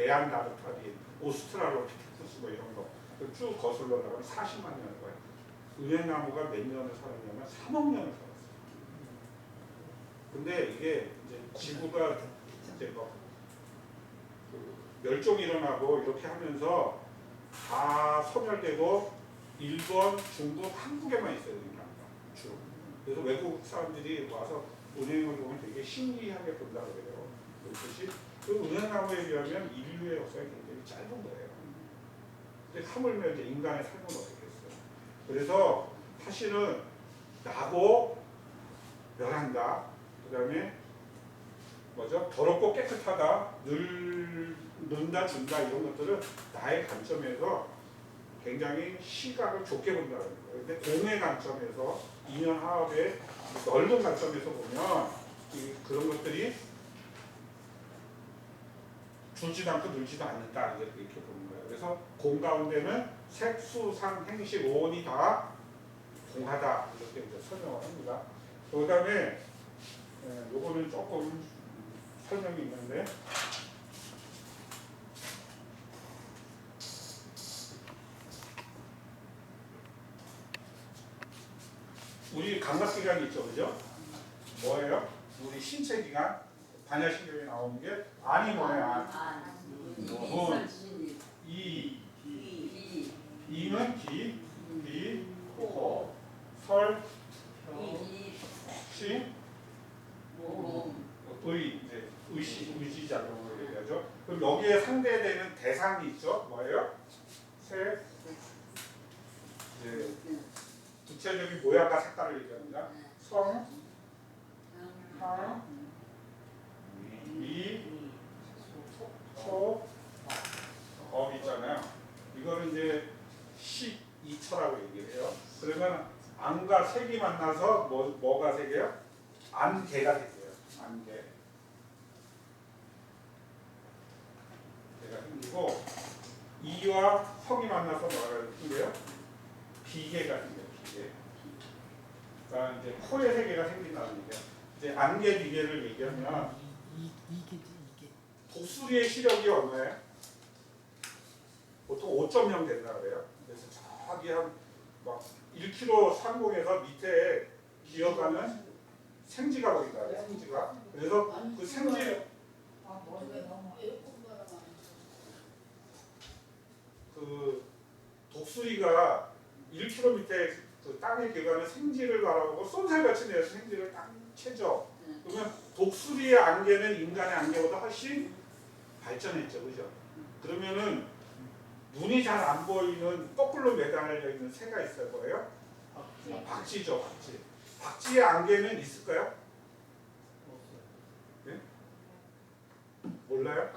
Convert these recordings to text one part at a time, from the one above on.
네안데르탈인, 오스트랄로피테쿠스 뭐 이런 거 쭉 거슬러 나가면 40만 년을 거예요. 은행나무가 몇 년을 살았냐면 3억 년을 살았어요. 근데 이게 이제 지구가 이제 뭐 멸종이 일어나고 이렇게 하면서 다 소멸되고 일본, 중국, 한국에만 있어요. 주로. 그래서 외국 사람들이 와서 은행을 보면 되게 신기하게 본다 그래요. 그것이 그 은행나무에 비하면 인류의 역사가 굉장히 짧은 거예요. 근데 하물며 이제 인간의 삶은 어떻겠어요. 그래서 사실은 나고 멸한다. 그 다음에 뭐죠? 더럽고 깨끗하다, 는다, 준다 이런 것들은 나의 관점에서 굉장히 시각을 좁게 본다는 거예요. 근데 공의 관점에서 인연화합의 넓은 관점에서 보면 그런 것들이 줄지도 않고 늘지도 않는다 이렇게 보는 거예요. 그래서 공 가운데는 색, 수, 상, 행식, 오온이 다 공하다 이렇게 이제 설명을 합니다. 그 다음에 요거는 조금 설명이 있는데 우리 감각기관이 있죠, 그죠? 뭐예요? 우리 신체 기관 반야신경이 나오는 게 안이 뭐예요? 안. 문. 이는 기, 비, 코, 설, 시, 의, 이제 의지 작용을 얘기하죠. 그럼 여기에 상대되는 대상이 있죠. 뭐예요? 색, 이제 구체적인 모양과 색깔을 얘기합니다. 성, 향, 미, 소, 검 있잖아요. 이거는 이제 12처라고 얘기를 해요. 그러면 안과 색이 만나서 뭐가 색이에요? 안개가 생겨요. 안개. 개가 생기고 이와 성이 만나서 뭐가 생겨요? 비계가 생겨요. 비계. 그러니까 이제 코에 세 개가 생긴다는 얘기예요. 이제 안개 비계를 얘기하면 이게 독수리의 시력이 얼마예요? 보통 5.0 된다 그래요. 그래서 저기 한 막 1km 상공에서 밑에 기어가는 생지가 보인다 그래요. 생지가. 그래서 그 생지 그 독수리가 1km 밑에 그 땅에 기어가는 생지를 바라보고 쏜살같이 내서 생지를 딱 채죠. 그러면 독수리의 안개는 인간의 안개보다 훨씬 발전했죠, 그죠? 그러면은 눈이 잘 안 보이는 거꾸로 매달려 있는 새가 있어요. 뭐예요? 박쥐죠, 박쥐. 박쥐의 안개는 있을까요? 네? 몰라요?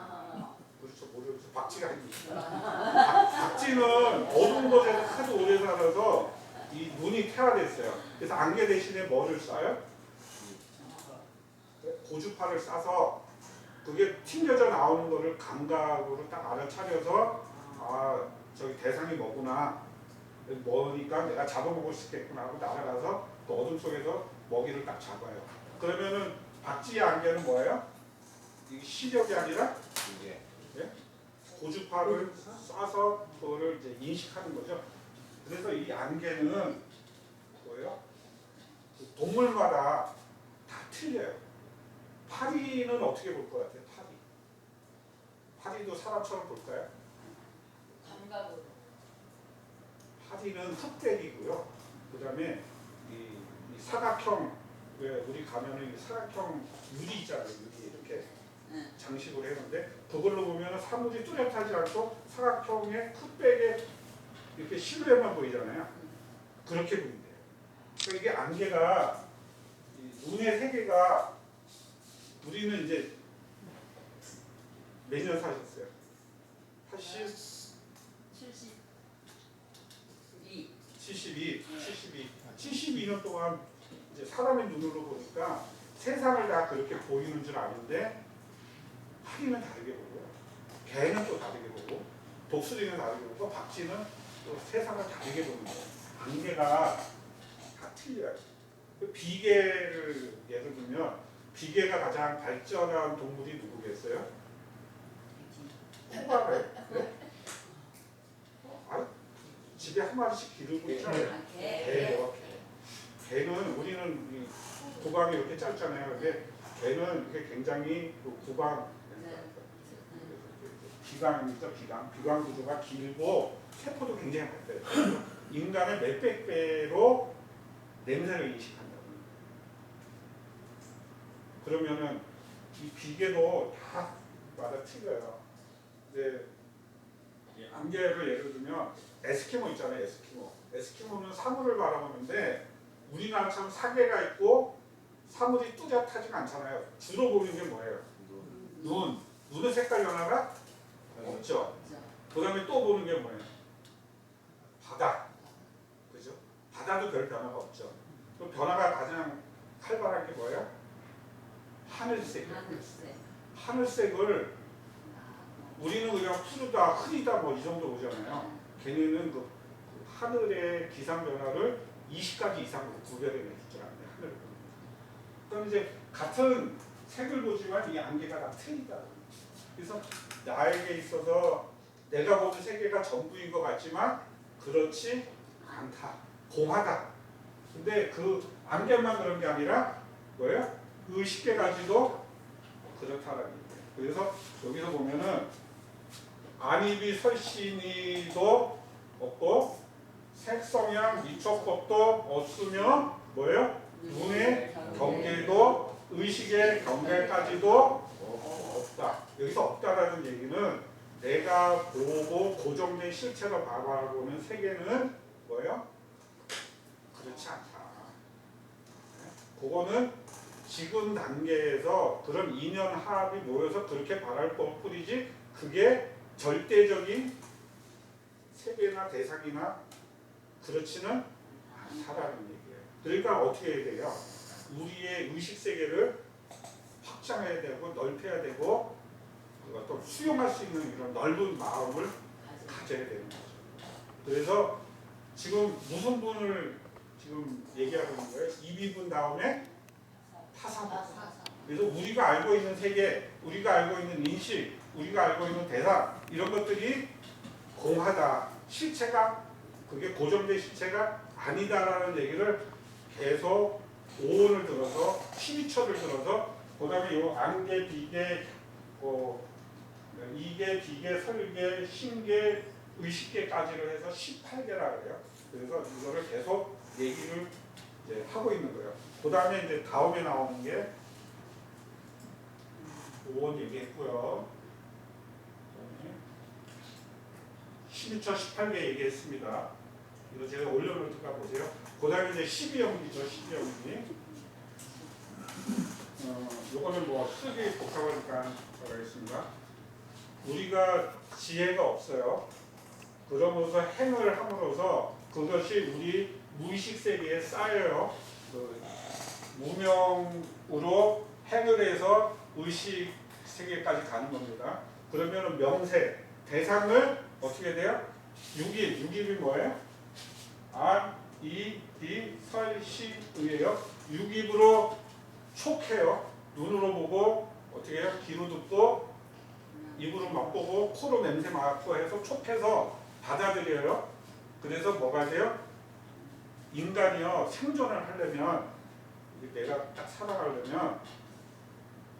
그렇죠, 모르죠. 박쥐가 아닙니다. 박쥐는 어두운 곳에서 하도 오래 살아서 이 눈이 퇴화됐어요. 그래서 안개 대신에 뭐를 써요? 고주파를 싸서 그게 튕겨져 나오는 거를 감각으로 딱 알아차려서 아 저기 대상이 뭐구나 뭐니까 내가 잡아먹을 수 있겠구나 하고 날아가서 그 어둠 속에서 먹이를 딱 잡아요. 그러면은 박쥐의 안개는 뭐예요? 이게 시력이 아니라 예? 고주파를 쏴서 그거를 이제 인식하는 거죠. 그래서 이 안개는 뭐예요? 동물마다 다 틀려요. 파리는 어떻게 볼 것 같아요? 파리도 사람처럼 볼까요? 감각으로. 파리는 흑백이고요. 그 다음에 이 사각형, 왜 우리 가면은 사각형 유리 있잖아요. 유리 이렇게 장식으로 했는데 그걸로 보면 사물이 뚜렷하지 않고 사각형의 흑백에 이렇게 실루엣만 보이잖아요. 그렇게 보인대요. 그러니까 이게 안개가 눈의 세계가 우리는 이제 몇 년 사셨어요? 72년 동안 이제 사람의 눈으로 보니까 세상을 다 그렇게 보이는 줄 아는데 파리는 다르게 보고요. 개는 또 다르게 보고 독수리는 다르게 보고 박쥐는 또 세상을 다르게 보는 거예요. 안개가 다 틀려요. 비계를 예를 들면 비계가 가장 발전한 동물이 누구겠어요? 이렇게 한 마리씩 기르고 있잖아요. 개요. 개는 우리는 이 구강이 이렇게 짧잖아요. 근데 개는 이게 굉장히 그 구강 비강이죠. 비강 구조가 길고 세포도 굉장히 밝아요. 인간의 몇백 배로 냄새를 인식한다고. 그러면은 이 비계도 다 마다 틀려요. 이제 안개를 예를 들면 에스키모 있잖아요. 에스키모는 사물을 바라보는데 우리나라처럼 사계가 있고 사물이 뚜렷하지가 않잖아요. 주로 보는 게 뭐예요? 눈의 색깔 변화가 없죠. 그 다음에 또 보는 게 뭐예요? 바다. 그죠? 바다도 별 변화가 없죠. 그 변화가 가장 활발한 게 뭐예요? 하늘색이에요. 하늘색을 우리는 그냥 푸르다, 흐리다 뭐 이 정도 보잖아요. 걔네는 그 하늘의 기상 변화를 20가지 이상으로 구별해낼 줄 아는데 하늘을 보는. 그럼 이제 같은 색을 보지만 이 안개가 다 틀리다. 그래서 나에게 있어서 내가 보는 세계가 전부인 것 같지만 그렇지 않다. 공하다. 근데 그 안개만 그런 게 아니라 뭐예요? 의식계까지도 그렇다라는 얘기예요. 그래서 여기서 보면은 안입이 설신이도 없고 색성향 미촉법도 없으며 뭐예요? 눈의 경계도 의식의 경계까지도 없다. 여기서 없다라는 얘기는 내가 보고 고정된 실체로 바라보는 세계는 뭐예요? 그렇지 않다. 그거는 지금 단계에서 그런 인연 합이 모여서 그렇게 바랄 뿐이지 그게 절대적인 세계나 대상이나 그렇지는 않다라는 얘기예요. 그러니까 어떻게 해야 돼요? 우리의 의식 세계를 확장해야 되고 넓혀야 되고 또 수용할 수 있는 이런 넓은 마음을 가져야 되는 거죠. 그래서 지금 무슨 분을 지금 얘기하고 있는 거예요? 이비분 다음에 타사분. 그래서 우리가 알고 있는 세계, 우리가 알고 있는 인식, 우리가 알고 있는 대상 이런 것들이 공하다. 실체가 그게 고정된 실체가 아니다라는 얘기를 계속 오온을 들어서 12초를 들어서 그 다음에 이 안개, 비계, 이계, 비계, 설계, 신계, 의식계까지를 해서 18개라 그래요. 그래서 이거를 계속 얘기를 이제 하고 있는 거예요. 그 다음에 이제 다음에 나오는 게 5원 얘기했고요. 12초 18개 얘기했습니다. 이거 제가 올려놓을까 보세요. 그 다음에 이제 12연기죠. 12연기. 요거는 뭐 쓰기 복잡하니까 하겠습니다. 우리가 지혜가 없어요. 그러면서 행을 함으로써 그것이 우리 무의식 세계에 쌓여요. 그 무명으로 행을 해서 의식 세계까지 가는 겁니다. 그러면 명세, 대상을 어떻게 돼요? 6일, 6일이 뭐예요? 안, 이, 비, 설, 시, 의예요. 6입으로 촉해요. 눈으로 보고 어떻게 해요? 귀로 듣고 입으로 맛보고 코로 냄새 맡고 해서 촉해서 받아들여요. 그래서 뭐가 돼요? 인간이요 생존을 하려면 내가 딱 살아가려면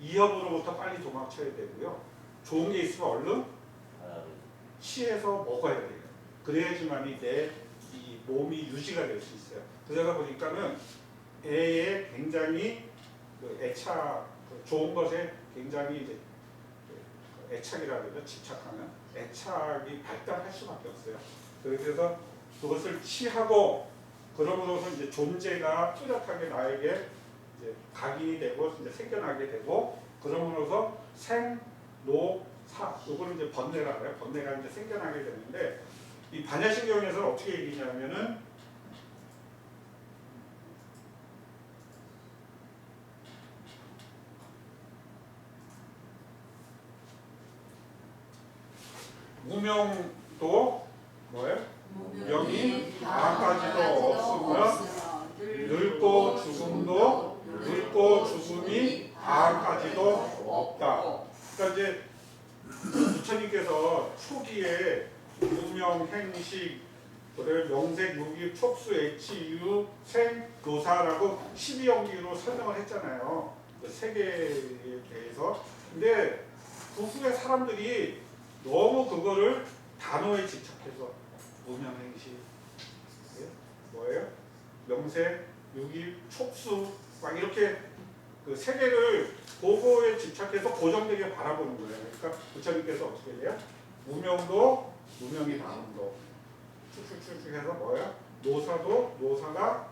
이협으로부터 빨리 도망쳐야 되고요. 좋은 게 있으면 얼른 취해서 먹어야 돼요. 그래야지만이 내 이 몸이 유지가 될 수 있어요. 그러다 보니까는 애에 굉장히 그 애착, 좋은 것에 굉장히 이제 애착이라 그러죠. 집착하는 애착이 발달할 수밖에 없어요. 그래서 그것을 취하고 그러므로서 이제 존재가 뚜렷하게 나에게 이제 각인이 되고 이제 생겨나게 되고 그러므로서 생, 노, 사 요거는 이제 번뇌라 그래요. 번뇌가 이제 생겨나게 되는데 이 반야신경에서는 어떻게 얘기냐면은 무명도 뭐예요? 명이 다음까지도 없으며 늙고 죽음도 늙고 죽음이 다음까지도 없다. 그러니까 이제 부처님께서 초기에 무명, 행식, 그다음에 명색, 유기, 촉수, 애치, 유, 생, 교사라고 12연기로 설명을 했잖아요. 그 세 개에 대해서. 근데 그 후에 사람들이 너무 그거를 단어에 집착해서 문명행시, 예? 뭐예요? 명색, 유기, 촉수 막 이렇게 그 세 개를 그거에 집착해서 고정되게 바라보는 거예요. 그러니까 부처님께서 어떻게 돼요? 무명도 무명이 다함도 쭉쭉쭉 해서 뭐예요? 노사도 노사가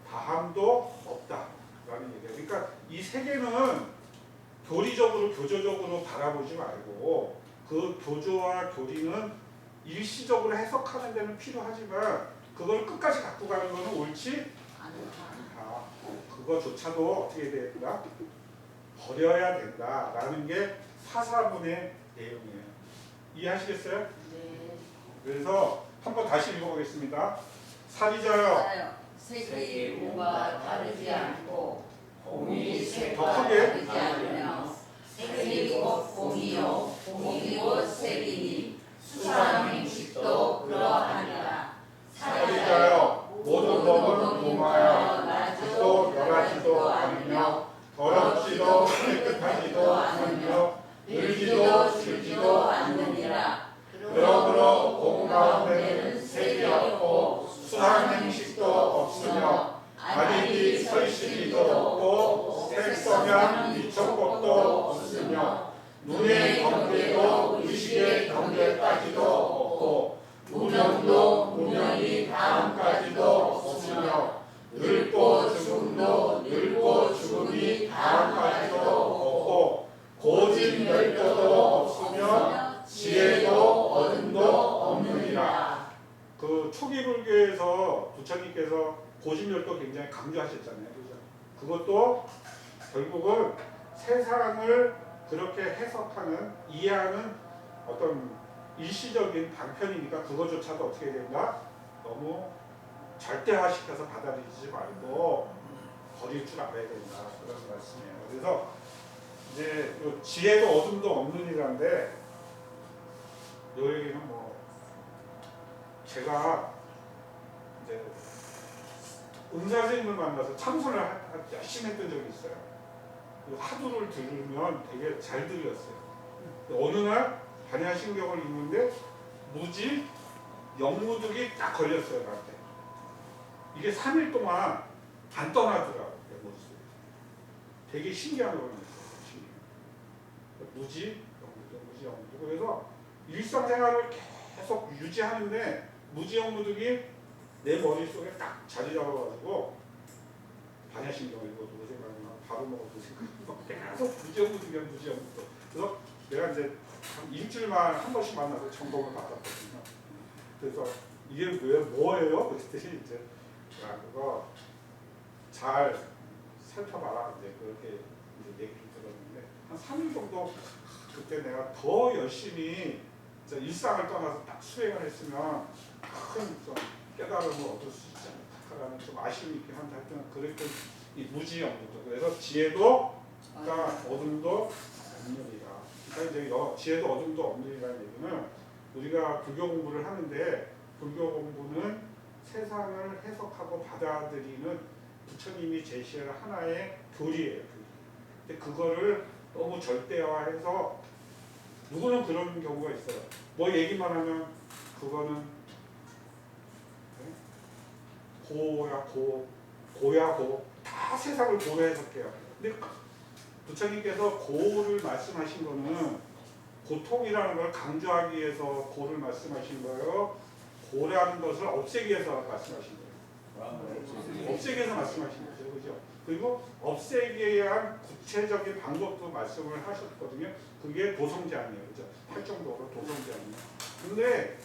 다함도 없다라는 얘기예요. 그러니까 이 세 개는 교리적으로 교조적으로 바라보지 말고 그 교조와 교리는 일시적으로 해석하는 데는 필요하지만 그걸 끝까지 갖고 가는 것은 옳지 않다. 그거조차도 어떻게 된다? 버려야 된다라는 게 사사문의 내용이에요. 이해하시겠어요? 네. 그래서 한번 다시 읽어보겠습니다. 사리자여 색이 공과 다르지 않고 공이 더 색과 크게. 다르지 않으며 색이 곧 공이요 공이 곧 색이니 수상행식도 그러하니라. 사리자여 모든 법은 공하여 또 멸하지도 않으며 더럽지도 깨끗하지도 않으며 늘지도 줄지도 않느니라. 그러므로 공 가운데는 색이 없고 수상행식도 없으며 아리디 설시기도 없고 색성향 미촉법도 없으며 눈의 경계도 의식의 경계까지도 없고 무명도 무명이 다음까지도 없으며 늙고 죽음도 늙고 죽음이 다음까지도 없고 고진 열도도 없으며 지혜도 어둠도 없느니라. 그 초기 불교에서 부처님께서 고진열도 굉장히 강조하셨잖아요. 그죠? 그것도 결국은 세상을 그렇게 해석하는 이해하는 어떤 일시적인 방편이니까 그것조차도 어떻게 된다? 너무 절대화시켜서 받아들이지 말고 버릴 줄 알아야 된다. 그런 말씀이에요. 그래서 이제 지혜도 어둠도 없느니라인데 이 얘기는 뭐 제가 이제 은사 선생님을 만나서 참선을 열심히 했던 적이 있어요. 그 화두를 들으면 되게 잘 들렸어요. 어느 날 반야신경을 읽는데 무지 영무득이 딱 걸렸어요. 나한테. 이게 3일 동안 안 떠나더라고요. 내 머릿속에. 되게 신기한 거였어요. 무지 영무득, 무지 영무득. 그래서 일상생활을 계속 유지하는데 무지 영무득이 내 머릿속에 딱 자리 잡아가지고 반야신경을 읽어도 그 생각이 나, 밥을 먹어도 그 생각이 나, 계속 무지영무득이야 무지영무득. 그래서 내가 이제 한 일주일만 한 번씩 만나서 점검을 받았거든요. 그래서 이게 왜 뭐예요? 그랬더니 이제 야 그거 잘 살펴봐라 이제 그렇게 이제 얘기를 들었는데 한 3일 정도 그때 내가 더 열심히 일상을 떠나서 딱 수행을 했으면 큰 좀 깨달음을 얻을 수 있지 않을까라는 좀 아쉬움이 있긴 한데 하여튼 그랬던 이 무지영무도 그래서 지혜도 그러니까 어둠도 없느니라. 그러니까 이제 지혜도 어둠도 없느니라는 얘기는 우리가 불교 공부를 하는데 불교 공부는 세상을 해석하고 받아들이는 부처님이 제시한 하나의 교리예요. 근데 그거를 너무 절대화해서 누구는 그런 경우가 있어요. 뭐 얘기만 하면 그거는 고야 고 다 세상을 고로 해석해요. 근데 부처님께서 고를 말씀하신 거는 고통이라는 걸 강조하기 위해서 고를 말씀하신 거예요. 고라는 것을 없애기 위해서 말씀하신 거예요. 없애기 위해서 말씀하신 거죠. 그죠? 그리고 없애기에 대한 구체적인 방법도 말씀을 하셨거든요. 그게 도성제안이에요. 그죠? 팔정도로 도성제안이에요. 근데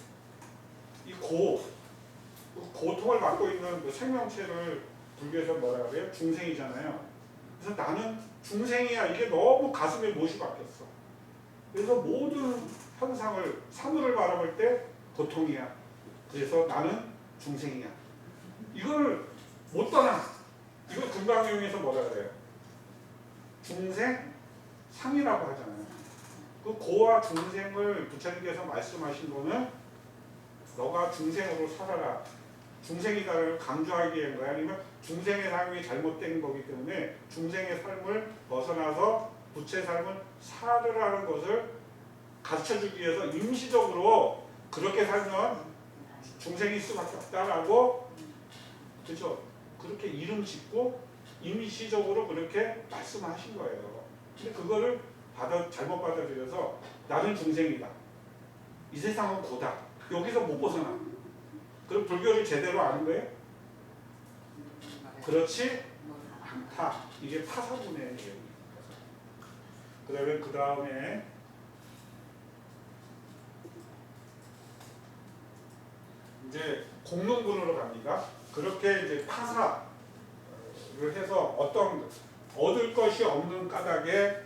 이 고통을 갖고 있는 그 생명체를 불교에서 뭐라 그래요? 중생이잖아요. 그래서 나는 중생이야. 이게 너무 가슴에 못이 박혔어. 그래서 모든 현상을 사물을 바라볼 때 고통이야. 그래서 나는 중생이야. 이걸 못 떠나. 이걸 금강경에서 뭐라 그래요? 중생 상이라고 하잖아요. 그 고와 중생을 부처님께서 말씀하신 거는 너가 중생으로 살아라. 중생이다를 강조하기 위한 거야. 아니면 중생의 삶이 잘못된 거기 때문에 중생의 삶을 벗어나서 부처의 삶을 살으라는 것을 가르쳐주기 위해서 임시적으로 그렇게 살면 중생일 수밖에 없다라고, 그렇죠? 그렇게 이름 짓고 임시적으로 그렇게 말씀하신 거예요. 근데 그거를 잘못 받아들여서 나는 중생이다. 이 세상은 고다. 여기서 못 벗어나. 그럼 불교를 제대로 아는 거예요? 그렇지 않다. 이게 파사분의 내용입니다. 그다음에 그 다음에 이제 공론군으로 갑니다. 그렇게 이제 파사를 해서 어떤 얻을 것이 없는 까닭에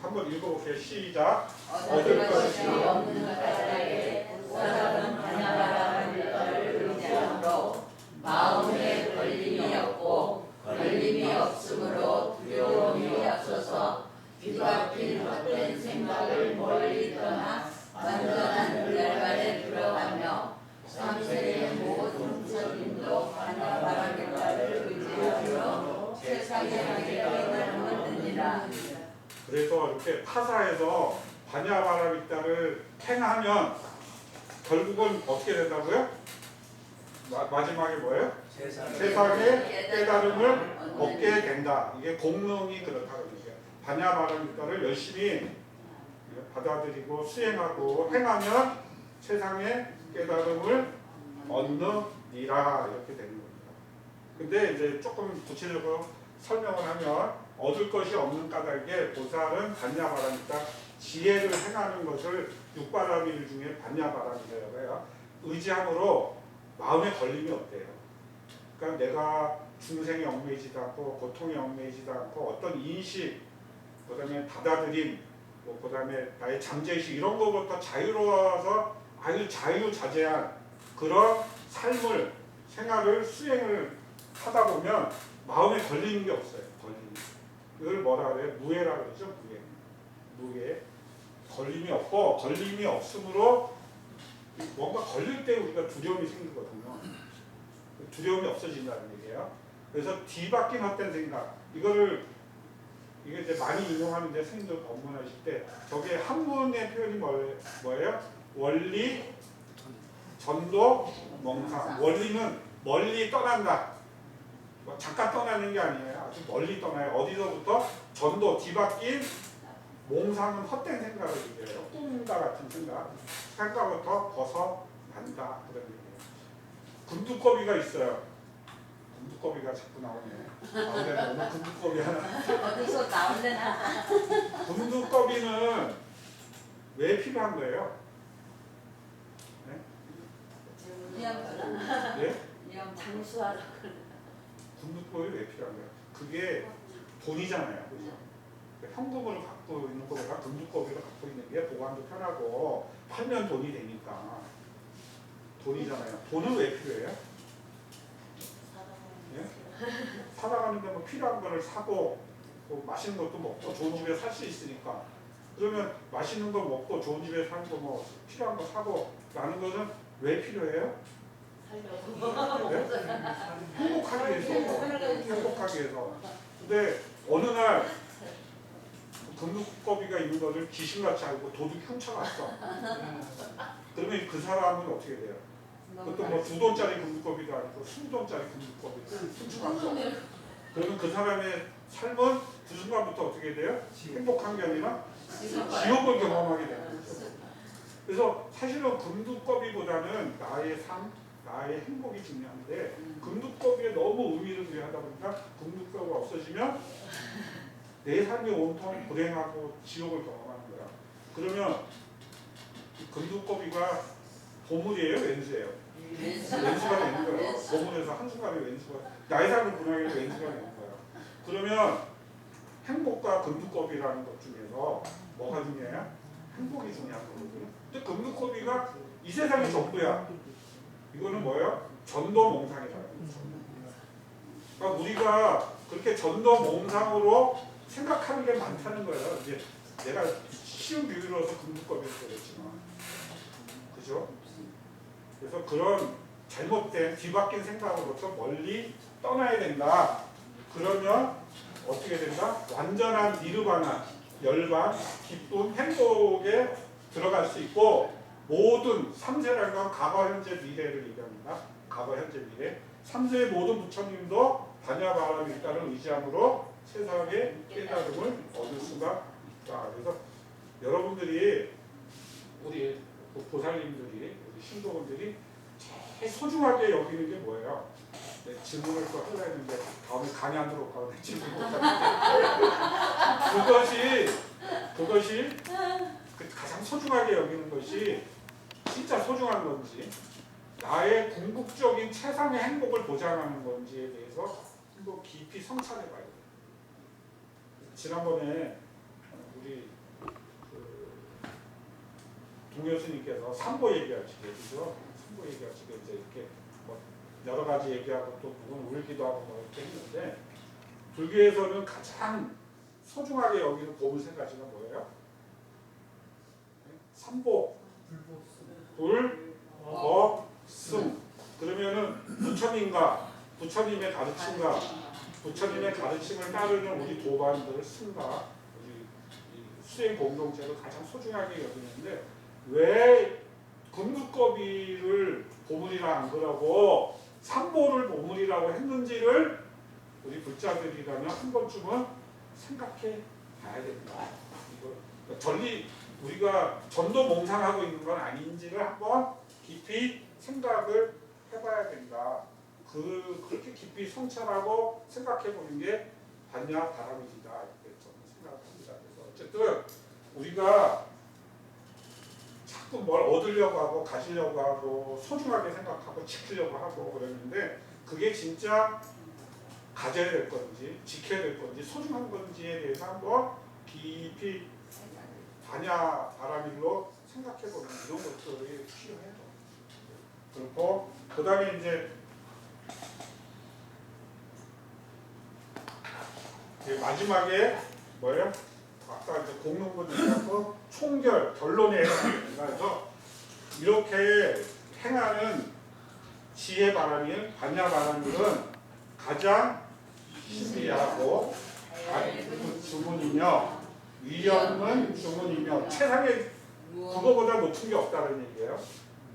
한번 읽어볼게요. 시작. 얻을 것이 없는 까닭에 사람은 반야바라밀을 의지함으로 마음에 걸림이 없고 걸림이 없으므로 두려움이 앞서서 뒤바뀐 헛된 생각을 멀리 떠나 완전한 불멸관에 들어가며 삼세의 모든 책임도 반야바라밀을 의지함으로 세상에 하게 깨달음을 듣니라. 그래서 이렇게 파사해서 반야바라밀다를 행하면 결국은 어떻게 된다고요? 마지막에 뭐예요? 세상의 깨달음을 얻게 된다. 이게 공론이 그렇다고 얘기해요. 반야바라밀다를 열심히 받아들이고 수행하고 행하면 세상의 깨달음을 얻느니라 이렇게 되는 겁니다. 근데 이제 조금 구체적으로 설명을 하면 얻을 것이 없는 까닭에 보살은 반야바라밀다 지혜를 행하는 것을 육바라밀 중에 반야바라밀이라고 해요. 의지함으로 마음에 걸림이 없대요. 그러니까 내가 중생에 얽매이지도 않고 고통에 얽매이지도 않고 어떤 인식, 그 다음에 받아들임, 그 다음에 나의 잠재의식 이런 것부터 자유로워서 아주 자유자재한 그런 삶을, 생활을 수행을 하다 보면 마음에 걸리는 게 없어요. 걸림이. 이걸 뭐라 그래요? 무해라 그러죠. 무해. 무해. 걸림이 없고 걸림이 없으므로 뭔가 걸릴 때 우리가 두려움이 생기거든요. 두려움이 없어진다는 얘기예요. 그래서 뒤바뀐 헛된 생각 이게 이제 많이 인용하는데 스님들 법문하실 때 저게 한문의 표현이 뭐예요? 원리, 전도, 멍상. 원리는 멀리 떠난다. 잠깐 떠나는 게 아니에요. 아주 멀리 떠나요. 어디서부터? 전도, 뒤바뀐 몽상은 헛된 생각을 얘기해요. 꿈과 같은 생각부터 벗어난다. 그런 얘기예요. 금두꺼비가 있어요. 금두꺼비가 자꾸 나오네. 아무래도 오늘 금두꺼비 하나. 어디서 나올래나? 금두꺼비는 왜 필요한 거예요? 네? 장수하라. 금두꺼비 왜 필요한 거예요? 그게 돈이잖아요. 그죠? 현금으로 갖고 있는 것보다 금두꺼비를 갖고 있는 게 보관도 편하고 팔면 돈이 되니까 돈이잖아요. 돈은 왜 필요해요? 예? 살아가는데 뭐 필요한 거를 사고 뭐 맛있는 것도 먹고 좋은 집에 살 수 있으니까 그러면 맛있는 거 먹고 좋은 집에 사는 거 뭐 필요한 거 사고 라는 것은 왜 필요해요? 네? 행복하기 위해서. 행복하기 위해서. 근데 어느 날 금두꺼비가 있는 것을 귀신같이 알고 도둑이 훔쳐갔어. 그러면 그 사람은 어떻게 돼요? 그것도 뭐 2돈짜리 금두꺼비도 아니고 20돈짜리 금두꺼비를 훔쳐갔어. 그러면 그 사람의 삶은 그 순간부터 어떻게 돼요? 행복한 게 아니라 지옥을 경험하게 되는 거죠. 그래서 사실은 금두꺼비보다는 나의 삶, 나의 행복이 중요한데 금두꺼비에 너무 의미를 부여하다 보니까 금두꺼비가 없어지면 내 삶이 온통 불행하고 지옥을 경험하는 거야. 그러면 금두꺼비가 보물이에요? 왼수예요? 왼수가 되는 거예요. 보물에서 한순간에 왼수가 나의 삶을 분양해서 왼수가 되는 거야. 그러면 행복과 금두꺼비라는 것 중에서 뭐가 중요해요? 행복이 중요한 거거든요. 근데 금두꺼비가 이 세상의 전부야. 이거는 뭐예요? 전도몽상이다. 그러니까 우리가 그렇게 전도몽상으로 생각하는 게 많다는 거예요. 이제 내가 쉬운 비유로서 금두꺼비를 그랬지만, 그죠? 그래서 그래서 그런 잘못된 뒤바뀐 생각으로부터 멀리 떠나야 된다. 그러면 어떻게 된다? 완전한 니르바나, 열반, 기쁨, 행복에 들어갈 수 있고 모든 3세라는 건 과거, 현재, 미래를 얘기합니다. 과거, 현재, 미래. 3세의 모든 부처님도 반야바람 일단을 의지함으로 세상의 깨달음을 얻을 수가 있다. 그래서 여러분들이 우리 보살님들이 우리 신도분들이 제일 소중하게 여기는 게 뭐예요? 네, 질문을 또 하려 했는데 다음에 강의 안 들어올까 봐 질문 못하는데 그것이 가장 소중하게 여기는 것이 진짜 소중한 건지 나의 궁극적인 최상의 행복을 보장하는 건지에 대해서 한번 깊이 성찰해 봐야 돼요. 지난번에 우리 동효스님께서 삼보 얘기하시게 그죠? 삼보 얘기하시게 이제 이렇게 뭐 여러 가지 얘기하고 또 누군 울기도 하고 뭐 이렇게 했는데 불교에서는 가장 소중하게 여기는 보물 세 가지가 뭐예요? 삼보, 불, 법, 승. 그러면은 부처님의 가르침과 부처님의 가르침을 따르는 우리 도반들 승가 우리 수행 공동체를 가장 소중하게 여기는데 왜 금두꺼비를 보물이라 안 그러고 삼보를 보물이라고 했는지를 우리 불자들이라면 한 번쯤은 생각해 봐야 된다. 이거 전리 우리가 전도 몽상하고 있는 건 아닌지를 한번 깊이 생각을 해봐야 된다. 그렇게 깊이 성찰하고 생각해 보는 게 반야 바람이다 이렇게 저는 생각합니다. 그래서 어쨌든 우리가 자꾸 뭘 얻으려고 하고 가지려고 하고 소중하게 생각하고 지키려고 하고 그러는데 그게 진짜 가져야 될 건지 지켜야 될 건지 소중한 건지에 대해서 한번 깊이 반야 바람일로 생각해보는 이런 것들이 필요해요. 그리고 그 다음에 이제 마지막에 뭐예요? 아까 이제 공론분 얘기하고 총결 결론에 해당됩니다. 그래서 이렇게 행하는 지혜 바람일 반야 바람일은 가장 신비하고 주문이며 위엄은 주문이며 최상의 그거보다 높은 게 없다는 얘기예요.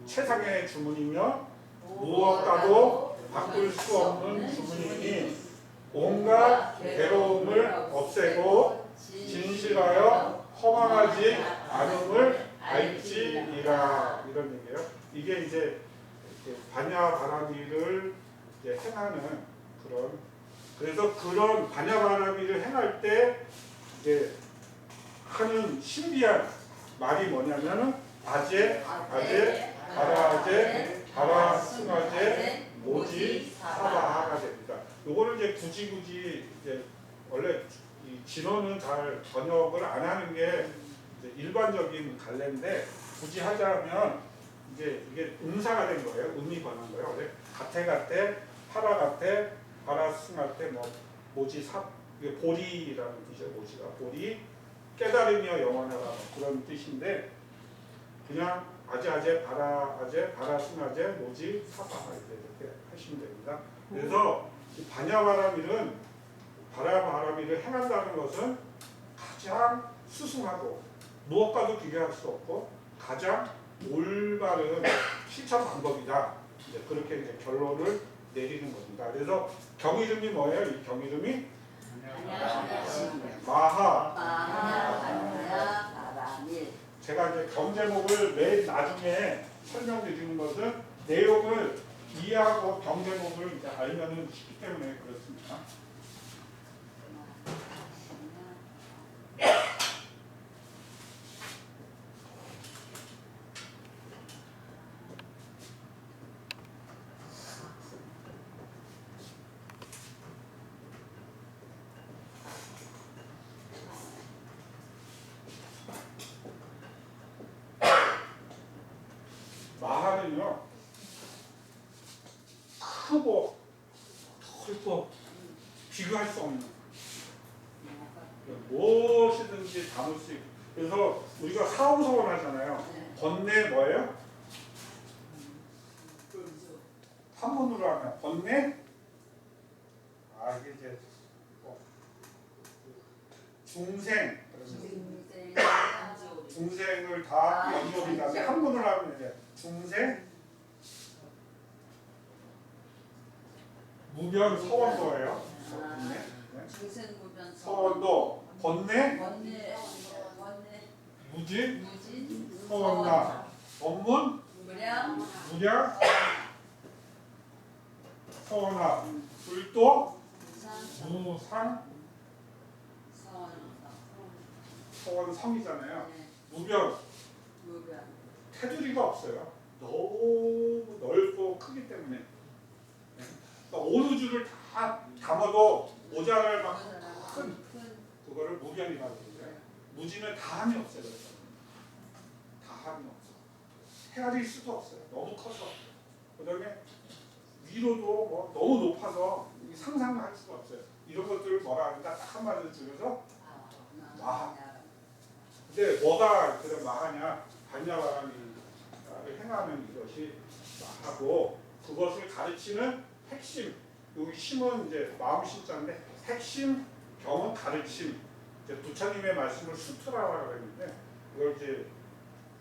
최상의 주문이며 무엇과도 바꿀 수 없는 주문이니 온갖 괴로움을 없애고 진실하여 허망하지 않음을 알지니라 이런 얘기예요. 이게 이제 반야 바라비를 이제 행하는 그래서 그런 반야 바라비를 행할 때 이제 하는 신비한 말이 뭐냐면은 아제, 바라제, 바라승아제, 모지, 사바가 됩니다. 요거를 이제 굳이 이제 원래 이 진어는 잘 번역을 안 하는 게 이제 일반적인 갈래인데 굳이 하자면 이제 이게 음사가 된 거예요. 음이 번한 거예요. 원래 가태, 파라가태, 바라승아태, 뭐 모지 사 이게 보리라는 뜻이죠. 모지가 보리 깨달으며 영원하라 뭐 그런 뜻인데 그냥 아제, 바라승아제, 모지, 사바 이렇게 하시면 됩니다. 그래서 이 반야바라밀은 바라바라밀을 행한다는 것은 가장 수승하고 무엇과도 비교할 수 없고 가장 올바른 실천 방법이다. 이제 그렇게 이제 결론을 내리는 겁니다. 그래서 경 이름이 뭐예요? 이 경 이름이 마하. 제가 이제 경 제목을 맨 나중에 설명드리는 것은 내용을 이해하고 경 제목을 이제 알면은 쉽기 때문에 그렇습니다. 마하는요, 크고 넓고 비교할 수 없는 무엇이든지 담을 수 있고 그래서 우리가 사후소원 하잖아요. 번뇌 뭐예요? 한문으로 하면 번뇌. 아 이게 이제 중생. 중생을 다 연결이 다음에 한문으로 하면 이제 중생 무변 서원도예요. 번뇌. 중생무변 서원도 번뇌 원내 무진 무진 서원나 원문 무량 무량 서원나 불도 무상 무상 서원 서원성이잖아요. 무변 무변 테두리가 없어요. 너무 넓고 크기 때문에 그러니까 온 우주를 다 담아도 모자랄 만큼 큰 그거를 무변이라고 그러는데 무지는 다함이 없어요. 다함이 없어. 헤아릴 수도 없어요. 너무 커서. 그다음에 위로도 뭐 너무 높아서 상상할 수가 없어요. 이런 것들을 뭐라 하는가 딱 한마디로 줄여서 마하. 근데 뭐가 그런 마하냐? 반야바람이 행하는 이것이 마하고 그것을 가르치는 핵심. 여기 심은 이제 마음 심자인데 핵심 경은 가르침. 이제 부처님의 말씀을 수트라라고 했는데 이걸 이제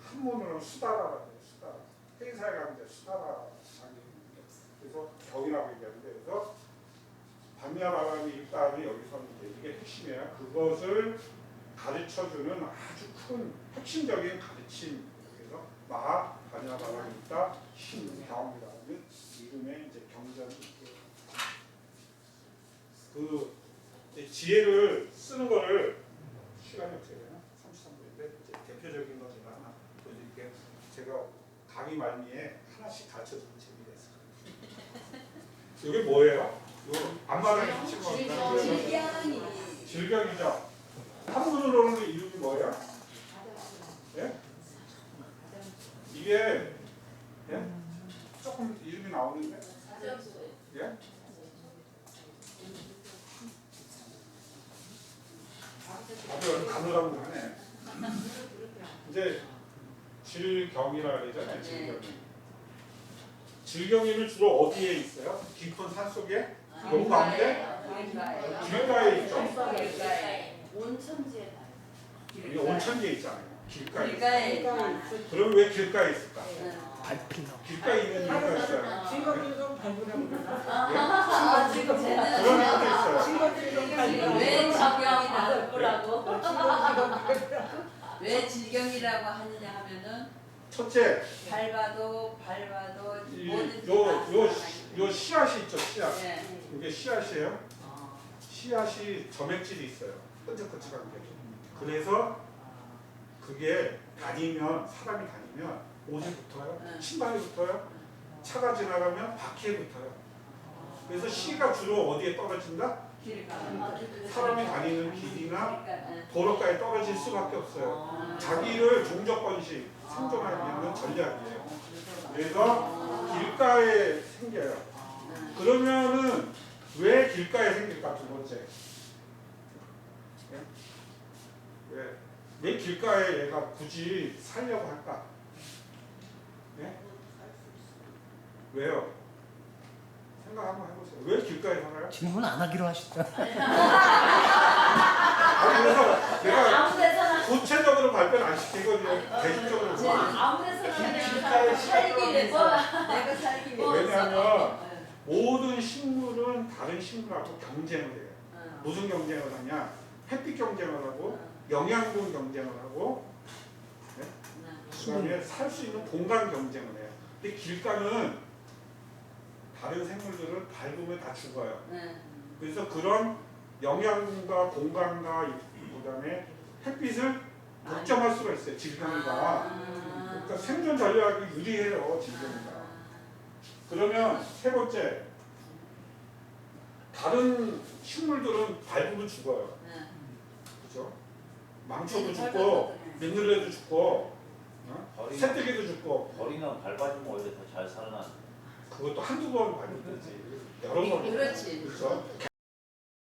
한문으로 수다라라고 해요. 수다. 회사에 가면 이제 수다라라고 하는데 그래서 경이라고 얘기하는데 그래서 반야바람이 일단은 여기서 이제 이게 핵심이에요. 그것을 가르쳐주는 아주 큰 핵심적인 가르침. 그래서 마하 반야바람이 있다 신경이라는 이름의 이제 경전이 있고요. 그 지혜를 쓰는 거를 시간이 어떻게 되나? 33분인데 이제 대표적인 거 제가 하나 보여드릴게요. 제가 강의 말미에 하나씩 가르쳐주는 재미가 있어요. 이게 뭐예요? 이거 앞마당에 붙인 겁니다. 질경이 질경이죠. 한문으로는 이름이 뭐예요? 예? 이게 예? 조금 이름이 나오는데 예? 아주 가느라고 하네. 이제 질경이라 그러잖아요. 질경이. 질경이는 주로 어디에 있어요? 깊은 산 속에? 너무 가운데? 길가에 있죠. 온천지에 이게 온천지에 있잖아요. 길가에. 길가에 그럼 왜 길가에 있을까? 밟히나. 길가에 있는 이유가 있어요. 친구들이 좀 밟으라고 그러나? 아 지금 그런 쟤는 이유도 있어요. 친구들이 좀 밟으라고 왜 질경이 나올 거라고 친구들이 왜 질경이라고 하느냐 하면은 첫째, 밟아도 뭐든지 요 씨앗이 있죠. 씨앗. 예. 이게 씨앗이에요. 씨앗이 점액질이 있어요. 끈적끈적한 게. 그래서 그게 다니면 사람이 다니면 옷에 붙어요. 신발에 붙어요. 차가 지나가면 바퀴에 붙어요. 그래서 씨가 주로 어디에 떨어진다? 길가 사람이 다니는 길이나 그러니까, 도로가에 떨어질 수밖에 없어요. 자기를 종적건식 생존하기 위한 전략이에요. 그래서 길가에 생겨요. 그러면은 왜 길가에 생길까? 두 번째. 왜 길가에 얘가 굳이 살려고 할까? 예? 왜요? 생각 한번 해보세요. 왜 길가에 살아요? 질문 안 하기로 하시죠. 아니 그래서 내가 아무 데서나 구체적으로 발표는 안 시키고 그냥 대식적으로 아무 데서나 살기 위해서 내가 살기 위해서 왜냐하면 모든 식물은 다른 식물하고 경쟁을 해요. 무슨 경쟁을 하냐? 햇빛 경쟁을 하고 영양분 경쟁을 하고 그다음에 살 수 있는 공간 경쟁을 해요. 근데 길가는 다른 생물들을 밟으면 다 죽어요. 그래서 그런 영양분과 공간과 그다음에 햇빛을 독점할 수가 있어요. 질병이가. 그러니까 생존 전략이 유리해요. 질병이가. 그러면 세 번째, 다른 식물들은 밟으면 죽어요. 그렇죠? 망초도 죽고 민들레도 죽고 새뜨기도 죽고 버리는 밟아주면 오히려 더 잘 살아나는. 그것도 한두 번 밟으면 되지. 여러 번. 그렇지. 그렇죠?